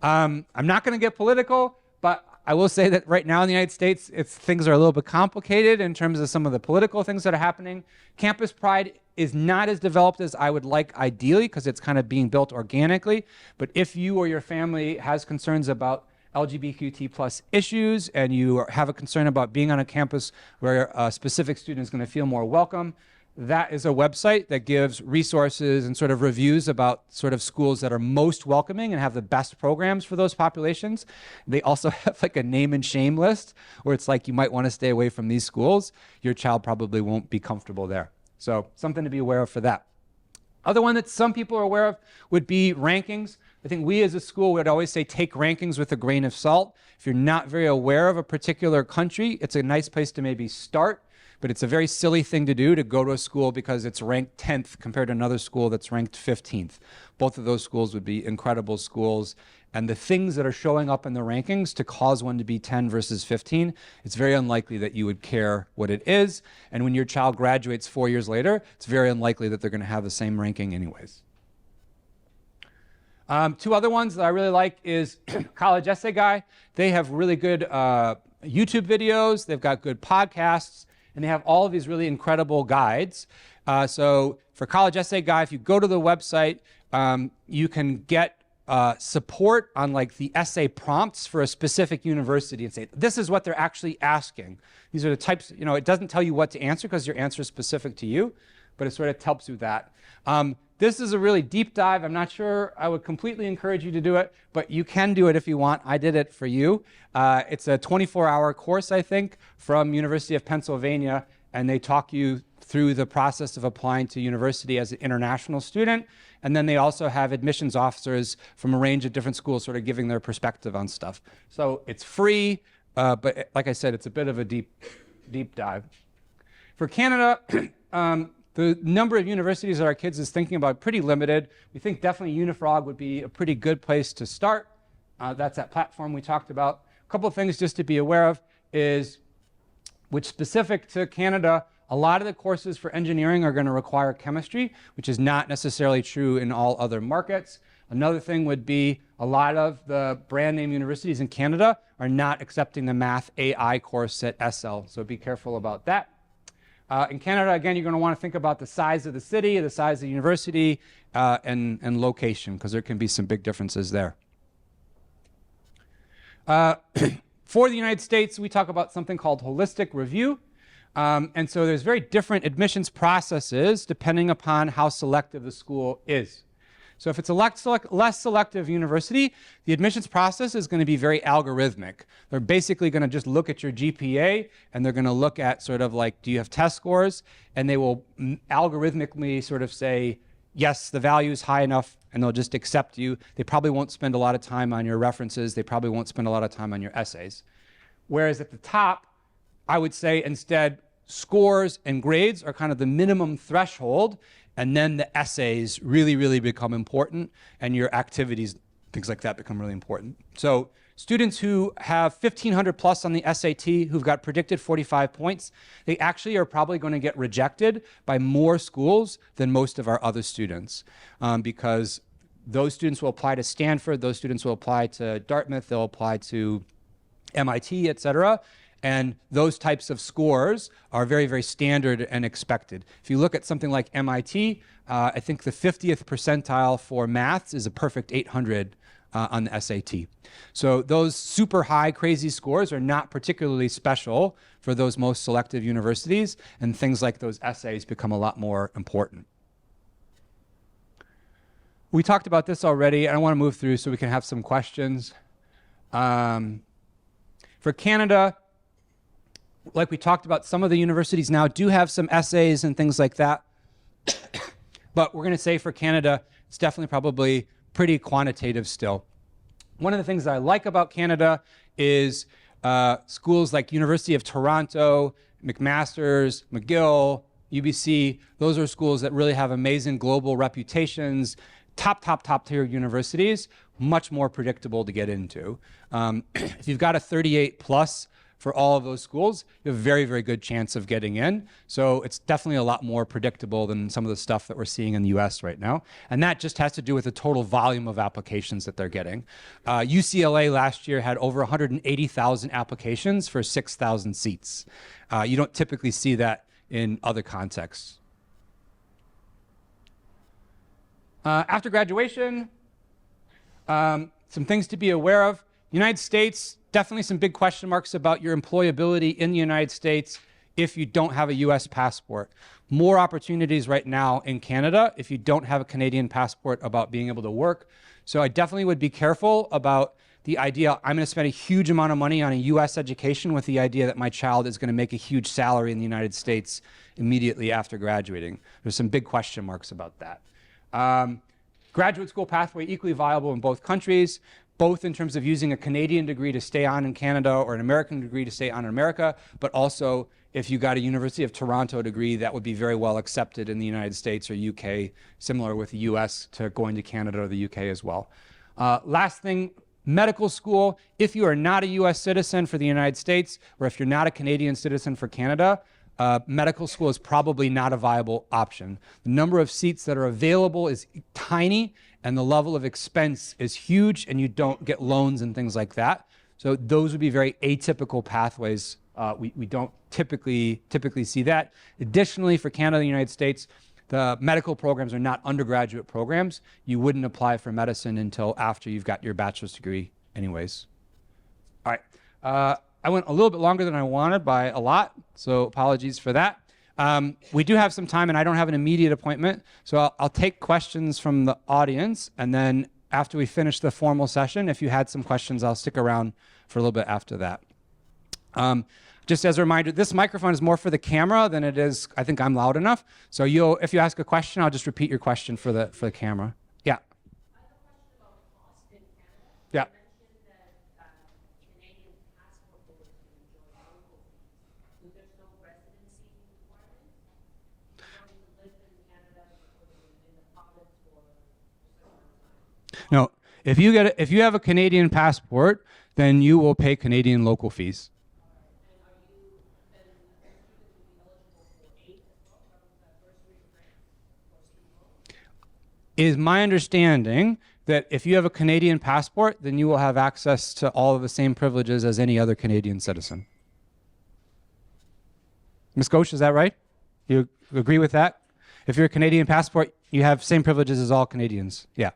I'm not going to get political, but I will say that right now in the United States, things are a little bit complicated in terms of some of the political things that are happening. Campus Pride is not as developed as I would like ideally because it's kind of being built organically. But if you or your family has concerns about LGBTQ plus issues and you have a concern about being on a campus where a specific student is going to feel more welcome, that is a website that gives resources and sort of reviews about sort of schools that are most welcoming and have the best programs for those populations. They also have like a name and shame list where it's like you might want to stay away from these schools. Your child probably won't be comfortable there. So something to be aware of for that. Other one that some people are aware of would be rankings. I think we as a school would always say take rankings with a grain of salt. If you're not very aware of a particular country, it's a nice place to maybe start. But it's a very silly thing to do to go to a school because it's ranked 10th compared to another school that's ranked 15th. Both of those schools would be incredible schools. And the things that are showing up in the rankings to cause one to be 10 versus 15, it's very unlikely that you would care what it is. And when your child graduates 4 years later, it's very unlikely that they're going to have the same ranking anyways. 2 other ones that I really like is College Essay Guy. They have really good YouTube videos. They've got good podcasts. And they have all of these really incredible guides. So for College Essay Guide, if you go to the website, you can get support on like the essay prompts for a specific university and say, this is what they're actually asking. These are the types, it doesn't tell you what to answer because your answer is specific to you, but it sort of helps you with that. This is a really deep dive. I'm not sure I would completely encourage you to do it, but you can do it if you want. I did it for you. It's a 24-hour course, I think, from University of Pennsylvania, and they talk you through the process of applying to university as an international student. And then they also have admissions officers from a range of different schools sort of giving their perspective on stuff. So it's free, but like I said, it's a bit of a deep dive. For Canada, the number of universities that our kids is thinking about pretty limited. We think definitely Unifrog would be a pretty good place to start. That's that platform we talked about. A couple of things just to be aware of is, which specific to Canada, a lot of the courses for engineering are going to require chemistry, which is not necessarily true in all other markets. Another thing would be a lot of the brand name universities in Canada are not accepting the Math AI course at SL, so be careful about that. In Canada, again, you're going to want to think about the size of the city, the size of the university, and location, because there can be some big differences there. For the United States, we talk about something called holistic review. And so there's very different admissions processes depending upon how selective the school is. So if it's a less selective university, the admissions process is going to be very algorithmic. They're basically going to just look at your GPA, and they're going to look at sort of like, do you have test scores? And they will algorithmically sort of say, yes, the value is high enough, and they'll just accept you. They probably won't spend a lot of time on your references. They probably won't spend a lot of time on your essays. Whereas at the top, I would say instead, scores and grades are kind of the minimum threshold, and then the essays really, really become important, and your activities, things like that, become really important. So students who have 1,500 plus on the SAT, who've got predicted 45 points, they actually are probably going to get rejected by more schools than most of our other students, because those students will apply to Stanford, those students will apply to Dartmouth, they'll apply to MIT, et cetera. And those types of scores are very, very standard and expected. If you look at something like MIT, I think the 50th percentile for maths is a perfect 800 on the SAT. So those super high, crazy scores are not particularly special for those most selective universities, and things like those essays become a lot more important. We talked about this already, and I want to move through so we can have some questions. For Canada, like we talked about, some of the universities now do have some essays and things like that. But we're going to say for Canada, it's definitely probably pretty quantitative still. One of the things that I like about Canada is schools like University of Toronto, McMaster's, McGill, UBC. Those are schools that really have amazing global reputations, top tier universities, much more predictable to get into. If you've got a 38 plus for all of those schools, you have a very, very good chance of getting in. So it's definitely a lot more predictable than some of the stuff that we're seeing in the US right now. And that just has to do with the total volume of applications that they're getting. UCLA last year had over 180,000 applications for 6,000 seats. You don't typically see that in other contexts. After graduation, some things to be aware of. United States, definitely some big question marks about your employability in the United States if you don't have a US passport. More opportunities right now in Canada if you don't have a Canadian passport about being able to work. So I definitely would be careful about the idea, I'm going to spend a huge amount of money on a US education with the idea that my child is going to make a huge salary in the United States immediately after graduating. There's some big question marks about that. Graduate school pathway equally viable in both countries, both in terms of using a Canadian degree to stay on in Canada or an American degree to stay on in America, but also if you got a University of Toronto degree, that would be very well accepted in the United States or UK, similar with the US to going to Canada or the UK as well. Last thing, medical school, if you are not a US citizen for the United States, or if you're not a Canadian citizen for Canada, medical school is probably not a viable option. The number of seats that are available is tiny, and the level of expense is huge, and you don't get loans and things like that. So those would be very atypical pathways. We don't typically see that. Additionally, for Canada and the United States, the medical programs are not undergraduate programs. You wouldn't apply for medicine until after you've got your bachelor's degree anyways. All right. I went a little bit longer than I wanted by a lot, so apologies for that. We do have some time, and I don't have an immediate appointment, so I'll take questions from the audience, and then after we finish the formal session, if you had some questions, I'll stick around for a little bit after that. Just as a reminder, this microphone is more for the camera than it is, I think I'm loud enough, so if you ask a question, I'll just repeat your question for the camera. Yeah. I have a question about cost in Canada. Yeah. You mentioned that Canadian passport holders can enjoy local fees. So there's no residency requirement? You don't need to live in Canada or in the province for a certain amount of time? No, if you have a Canadian passport, then you will pay Canadian local fees. And are you then a student would be eligible for aid as well from the bursary grant or student loan? is my understanding that if you have a Canadian passport, then you will have access to all of the same privileges as any other Canadian citizen. Ms. Ghosh, is that right? You agree with that? If you're a Canadian passport, you have same privileges as all Canadians. Yeah.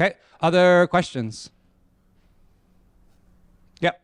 Okay. Other questions? Yep.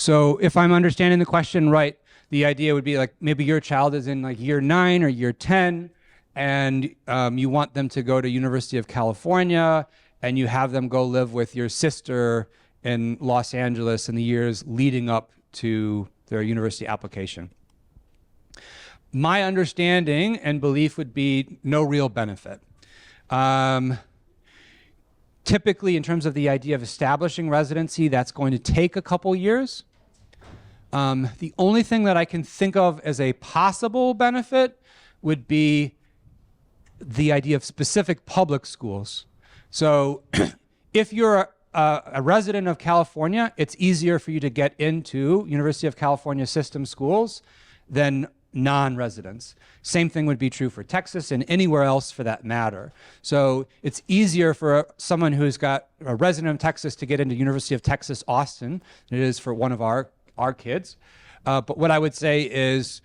So if I'm understanding the question right, the idea would be like maybe your child is in like year 9 or year 10, and you want them to go to University of California, and you have them go live with your sister in Los Angeles in the years leading up to their university application. My understanding and belief would be no real benefit. Typically, in terms of the idea of establishing residency, that's going to take a couple years. The only thing that I can think of as a possible benefit would be the idea of specific public schools. So if you're a resident of California, it's easier for you to get into University of California system schools than non-residents. Same thing would be true for Texas and anywhere else for that matter. So it's easier for someone who's got a resident of Texas to get into University of Texas, Austin than it is for one of our kids. But what I would say is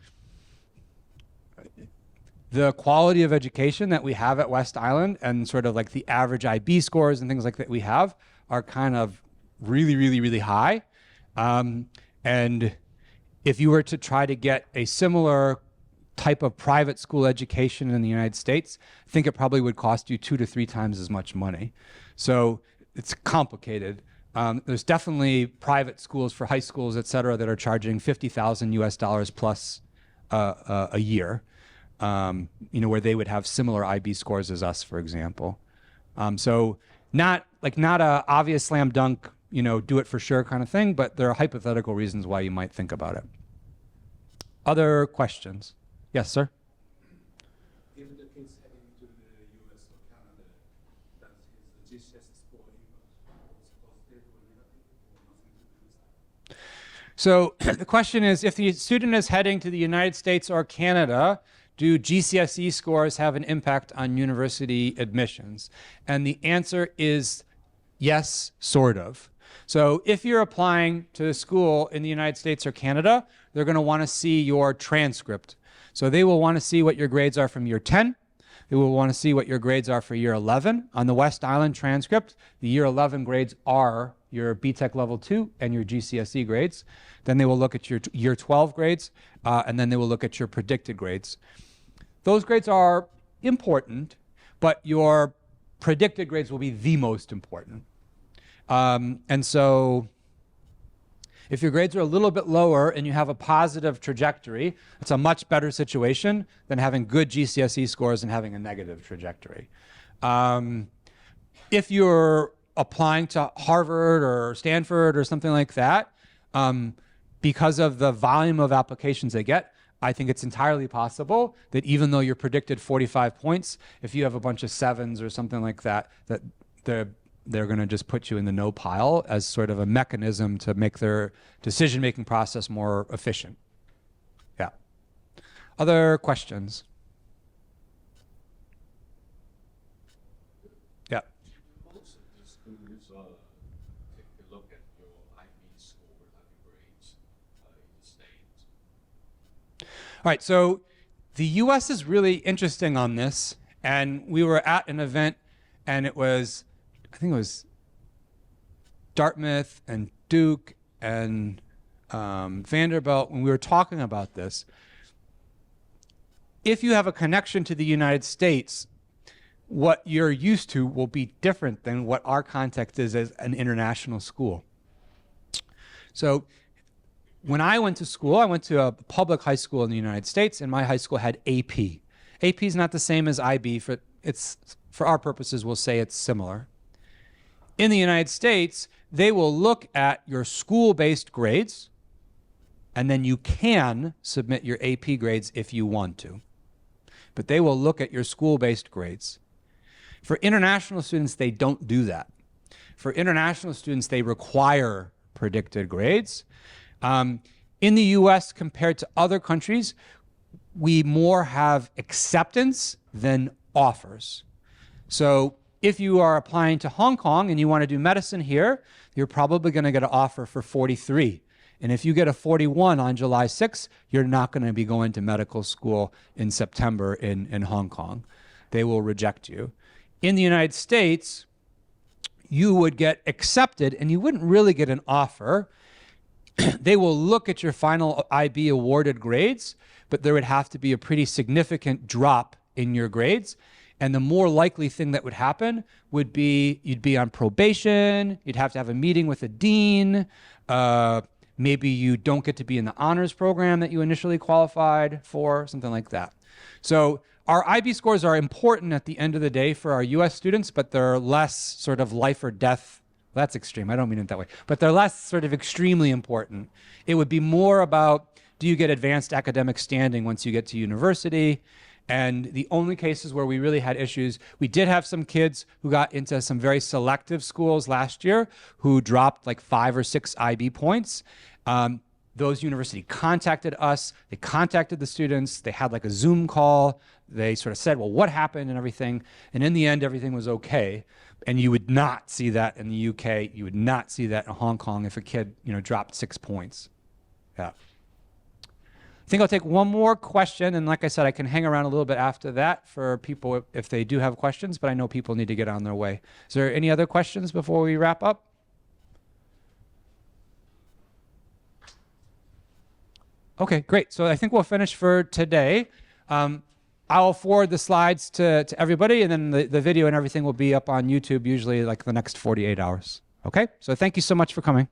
the quality of education that we have at West Island and sort of like the average IB scores and things like that we have are kind of really, really, really high. And if you were to try to get a similar type of private school education in the United States, I think it probably would cost you 2 to 3 times as much money. So it's complicated. There's definitely private schools for high schools, et cetera, that are charging $50,000 US plus a year, where they would have similar IB scores as us, for example. So not a obvious slam dunk, do it for sure kind of thing, but there are hypothetical reasons why you might think about it. Other questions? Yes, sir? If the kid's heading to the US or Canada, does his GCSE score positive or negative or nothing to do with that? So the question is, if the student is heading to the United States or Canada, do GCSE scores have an impact on university admissions? And the answer is yes, sort of. So if you're applying to a school in the United States or Canada, they're going to want to see your transcript. So they will want to see what your grades are from year 10. They will want to see what your grades are for year 11. On the West Island transcript, the year 11 grades are your BTEC level 2 and your GCSE grades. Then they will look at your year 12 grades, and then they will look at your predicted grades. Those grades are important, but your predicted grades will be the most important. And so if your grades are a little bit lower and you have a positive trajectory, it's a much better situation than having good GCSE scores and having a negative trajectory. If you're applying to Harvard or Stanford or something like that, because of the volume of applications they get, I think it's entirely possible that even though you're predicted 45 points, if you have a bunch of 7s or something like that, that they're going to just put you in the no pile as sort of a mechanism to make their decision-making process more efficient. Yeah. Other questions? Yeah. Most of the schools take a look at your IB score and grades in the States. All right, so the US is really interesting on this, and we were at an event, and it was, I think it was Dartmouth and Duke and Vanderbilt when we were talking about this. If you have a connection to the United States, what you're used to will be different than what our context is as an international school. So when I went to school, I went to a public high school in the United States, and my high school had AP. AP is not the same as IB. For our purposes, we'll say it's similar. In the United States, they will look at your school-based grades, and then you can submit your AP grades if you want to. but they will look at your school-based grades. For international students, they don't do that. For international students, they require predicted grades. In the US, compared to other countries, we more have acceptance than offers. So if you are applying to Hong Kong and you want to do medicine here, you're probably going to get an offer for 43. And if you get a 41 on July 6th, you're not going to be going to medical school in September in Hong Kong. They will reject you. In the United States, you would get accepted and you wouldn't really get an offer. They will look at your final IB awarded grades, but there would have to be a pretty significant drop in your grades. And the more likely thing that would happen would be you'd be on probation, you'd have to have a meeting with a dean, maybe you don't get to be in the honors program that you initially qualified for, something like that. So our IB scores are important at the end of the day for our US students, but they're less sort of life or death. That's extreme. I don't mean it that way. But they're less sort of extremely important. It would be more about, do you get advanced academic standing once you get to university? And the only cases where we really had issues, we did have some kids who got into some very selective schools last year who dropped like 5 or 6 IB points. Those universities contacted us, they contacted the students, they had like a Zoom call, they sort of said, well, what happened and everything. And in the end, everything was okay. And you would not see that in the UK, you would not see that in Hong Kong if a kid, dropped 6 points. Yeah. I think I'll take one more question, and like I said, I can hang around a little bit after that for people if they do have questions, but I know people need to get on their way. Is there any other questions before we wrap up? Okay, great. So I think we'll finish for today. I'll forward the slides to everybody, and then the video and everything will be up on YouTube usually like the next 48 hours. Okay, so thank you so much for coming.